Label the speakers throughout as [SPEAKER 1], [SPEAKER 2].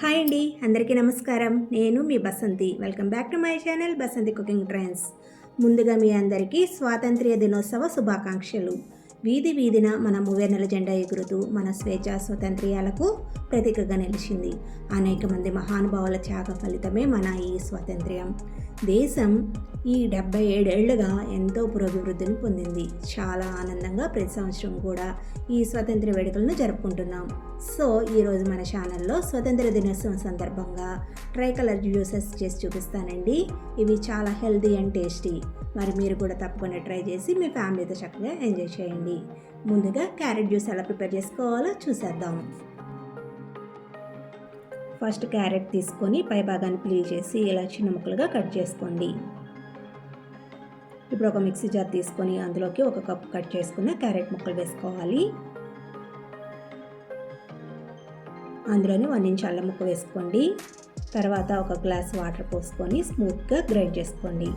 [SPEAKER 1] Hi అండి, అందరికీ నమస్కారం. నేను మీ Basanti. Welcome back to my channel Basanti cooking trends. ముందుగా మీ అందరికీ స్వాతంత్ర్య దినోత్సవ శుభాకాంక్షలు. వీధి వీధిన మన మూవేర్నెల జెండా ఎగురుతూ మన స్వేచ్ఛా స్వాతంత్ర్యాలకు ప్రతీకగా నిలిచింది. అనేక మంది మహానుభావుల త్యాగ ఫలితమే మన ఈ స్వాతంత్ర్యం. దేశం ఈ 77 ఏళ్లుగా ఎంతో పురోభివృద్ధిని పొందింది. చాలా ఆనందంగా ప్రతి సంవత్సరం కూడా ఈ స్వాతంత్ర వేడుకలను జరుపుకుంటున్నాం. సో ఈరోజు మన ఛానల్లో స్వతంత్ర దినోత్సవం సందర్భంగా ట్రై కలర్ జ్యూసెస్ చేసి చూపిస్తానండి. ఇవి చాలా హెల్తీ అండ్ టేస్టీ. మరి మీరు కూడా తప్పకుండా ట్రై చేసి మీ ఫ్యామిలీతో చక్కగా ఎంజాయ్ చేయండి. ముందుగా క్యారెట్ జ్యూస్ ఎలా ప్రిపేర్ చేసుకోవాలో చూసేద్దాం. ఫస్ట్ క్యారెట్ తీసుకొని పై భాగాన్ని పీల్ చేసి ఇలా చిన్న ముక్కలుగా కట్ చేసుకోండి. ఇప్పుడు ఒక మిక్సీ జార్ తీసుకొని అందులోకి 1 కప్ కట్ చేసుకున్న క్యారెట్ ముక్కలు వేసుకోవాలి. అందులోనే 1 ఇంచ్ అల్లం ముక్క వేసుకోండి. తర్వాత 1 గ్లాస్ వాటర్ పోసుకొని స్మూత్గా గ్రైండ్ చేసుకోండి.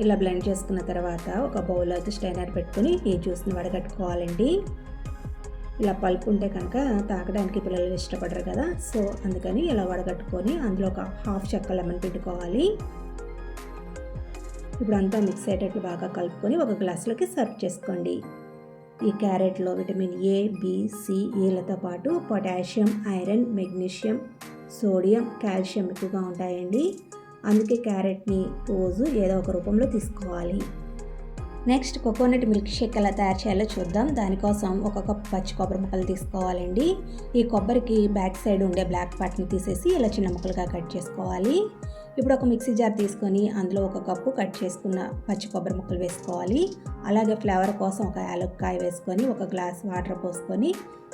[SPEAKER 1] ఇలా బ్లెండ్ చేసుకున్న తర్వాత ఒక బౌల్లోకి స్ట్రైనర్ పెట్టుకొని ఈ జ్యూస్ని వడగట్టుకోవాలండి. ఇలా పల్పు ఉంటే కనుక తాగడానికి పిల్లలు ఇష్టపడరు కదా, సో అందుకని ఇలా వడగట్టుకొని అందులో ఒక హాఫ్ చెక్క లెమన్ పిండుకోవాలి. ఇప్పుడు అంతా మిక్స్ అయ్యేటట్లు బాగా కలుపుకొని ఒక గ్లాసులోకి సర్వ్ చేసుకోండి. ఈ క్యారెట్లో విటమిన్ ఏ, బి, సి, ఏలతో పాటు potassium, iron, magnesium, sodium, calcium ఎక్కువగా ఉంటాయండి. అందుకే క్యారెట్ని రోజు ఏదో ఒక రూపంలో తీసుకోవాలి. నెక్స్ట్ కోకోనట్ మిల్క్ షేక్ ఎలా తయారు చేయాలో చూద్దాం. దానికోసం 1 కప్ పచ్చి కొబ్బరి ముక్కలు తీసుకోవాలండి. ఈ కొబ్బరికి బ్యాక్ సైడ్ ఉండే బ్లాక్ పార్ట్ని తీసేసి ఇలా చిన్న ముక్కలుగా కట్ చేసుకోవాలి. ఇప్పుడు ఒక మిక్సీ జార్ తీసుకొని అందులో 1 కప్పు కట్ చేసుకున్న పచ్చి కొబ్బరి ముక్కలు వేసుకోవాలి. అలాగే ఫ్లేవర్ కోసం 1 యాలక్కాయ వేసుకొని 1 గ్లాస్ వాటర్ పోసుకొని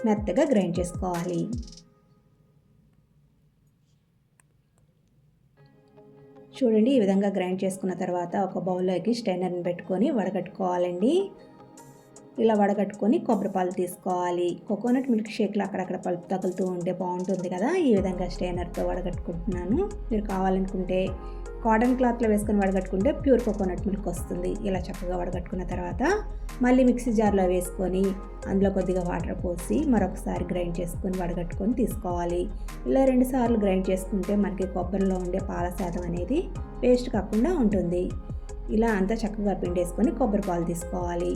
[SPEAKER 1] మెత్తగా గ్రైండ్ చేసుకోవాలి. చూడండి, ఈ విధంగా గ్రైండ్ చేసుకున్న తర్వాత ఒక బౌల్లోకి స్ట్రైనర్ని పెట్టుకొని వడగట్టుకోవాలండి. ఇలా వడగట్టుకొని కొబ్బరి పాలు తీసుకోవాలి. కోకోనట్ మిల్క్ షేక్లో అక్కడక్కడ పల్పు తగులుతూ ఉంటే బాగుంటుంది కదా, ఈ విధంగా స్ట్రైనర్తో వడగట్టుకుంటున్నాను. మీరు కావాలనుకుంటే కాటన్ క్లాత్లో వేసుకొని వడగట్టుకుంటే ప్యూర్ కోకోనట్ మిల్క్ వస్తుంది. ఇలా చక్కగా వడగట్టుకున్న తర్వాత మళ్ళీ మిక్సీ జార్లో వేసుకొని అందులో కొద్దిగా వాటర్ పోసి మరొకసారి గ్రైండ్ చేసుకొని వడగట్టుకొని తీసుకోవాలి. ఇలా 2 సార్లు గ్రైండ్ చేసుకుంటే మనకి కొబ్బరిలో ఉండే పాల శాతం అనేది పేస్ట్ కాకుండా ఉంటుంది. ఇలా అంతా చక్కగా పిండేసుకొని కొబ్బరి పాలు తీసుకోవాలి.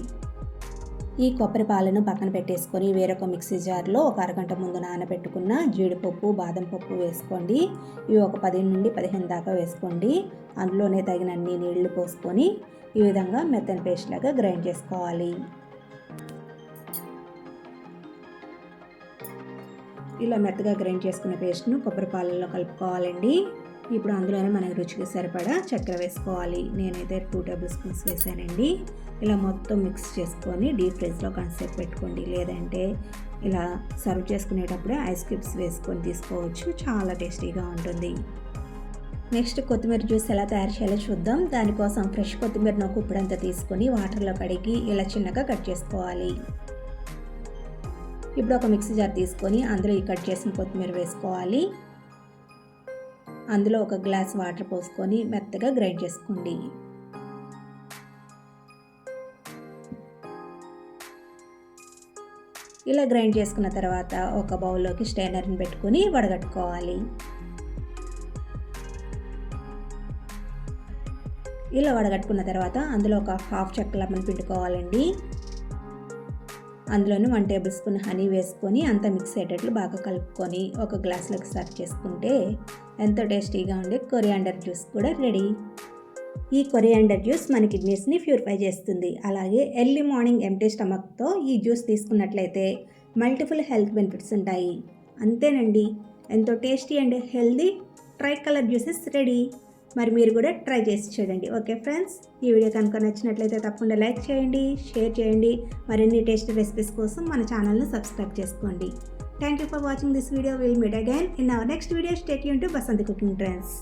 [SPEAKER 1] ఈ కొబ్బరి పాలను పక్కన పెట్టేసుకొని వేరొక మిక్సీ జార్లో 1 అరగంట ముందు నానబెట్టుకున్న జీడిపప్పు, బాదం పప్పు వేసుకోండి. ఇవి ఒక 10 నుండి 15 దాకా వేసుకోండి. అందులోనే తగినన్ని నీళ్లు పోసుకొని ఈ విధంగా మెత్తని పేస్ట్ లాగా గ్రైండ్ చేసుకోవాలి. ఇలా మెత్తగా గ్రైండ్ చేసుకున్న పేస్ట్ను కొబ్బరి పాలల్లో కలుపుకోవాలండి. ఇప్పుడు అందులోనే మనకి రుచికి సరిపడా చక్కెర వేసుకోవాలి. నేనైతే 2 టేబుల్ స్పూన్స్ వేసానండి. ఇలా మొత్తం మిక్స్ చేసుకొని డీప్ ఫ్రిడ్జ్లో కాసేపు పెట్టుకోండి. లేదంటే ఇలా సర్వ్ చేసుకునేటప్పుడే ఐస్ క్యూబ్స్ వేసుకొని తీసుకోవచ్చు. చాలా టేస్టీగా ఉంటుంది. నెక్స్ట్ కొత్తిమీర జ్యూస్ ఎలా తయారు చేయాలో చూద్దాం. దానికోసం ఫ్రెష్ కొత్తిమీరను ఒక గుప్పెడంతా తీసుకొని వాటర్లో కడిగి ఇలా చిన్నగా కట్ చేసుకోవాలి. ఇప్పుడు ఒక మిక్సీ జార్ తీసుకొని అందులో ఈ కట్ చేసిన కొత్తిమీర వేసుకోవాలి. అందులో 1 గ్లాస్ వాటర్ పోసుకొని మెత్తగా గ్రైండ్ చేసుకోండి. ఇలా గ్రైండ్ చేసుకున్న తర్వాత ఒక బౌల్లోకి స్ట్రైనర్ని పెట్టుకొని వడగట్టుకోవాలి. ఇలా వడగట్టుకున్న తర్వాత అందులో ఒక హాఫ్ చెక్క లెమన్ పిండుకోవాలండి. అందులోనే 1 టేబుల్ స్పూన్ హనీ వేసుకొని అంతా మిక్స్ అయ్యేటట్లు బాగా కలుపుకొని 1 గ్లాసులోకి సర్వ్ చేసుకుంటే ఎంతో టేస్టీగా ఉండే కొరియాండర్ జ్యూస్ కూడా రెడీ. ఈ కొరియాండర్ జ్యూస్ మన కిడ్నీస్ని ప్యూరిఫై చేస్తుంది. అలాగే ఎర్లీ మార్నింగ్ ఎంప్టీ స్టమక్తో ఈ జ్యూస్ తీసుకున్నట్లయితే మల్టిపుల్ హెల్త్ బెనిఫిట్స్ ఉంటాయి. అంతేనండి, ఎంతో tasty and healthy try colour juices ready. మరి మీరు కూడా ట్రై చేసి చూడండి. ఓకే ఫ్రెండ్స్, ఈ వీడియో కనుక నచ్చినట్లయితే తప్పకుండా లైక్ చేయండి, షేర్ చేయండి. మరిన్ని టేస్టీ రెసిపీస్ కోసం మన ఛానల్ను సబ్స్క్రైబ్ చేసుకోండి. Thank you for watching this video. Will meet again in our next video. Stay tuned to Basanti cooking trends.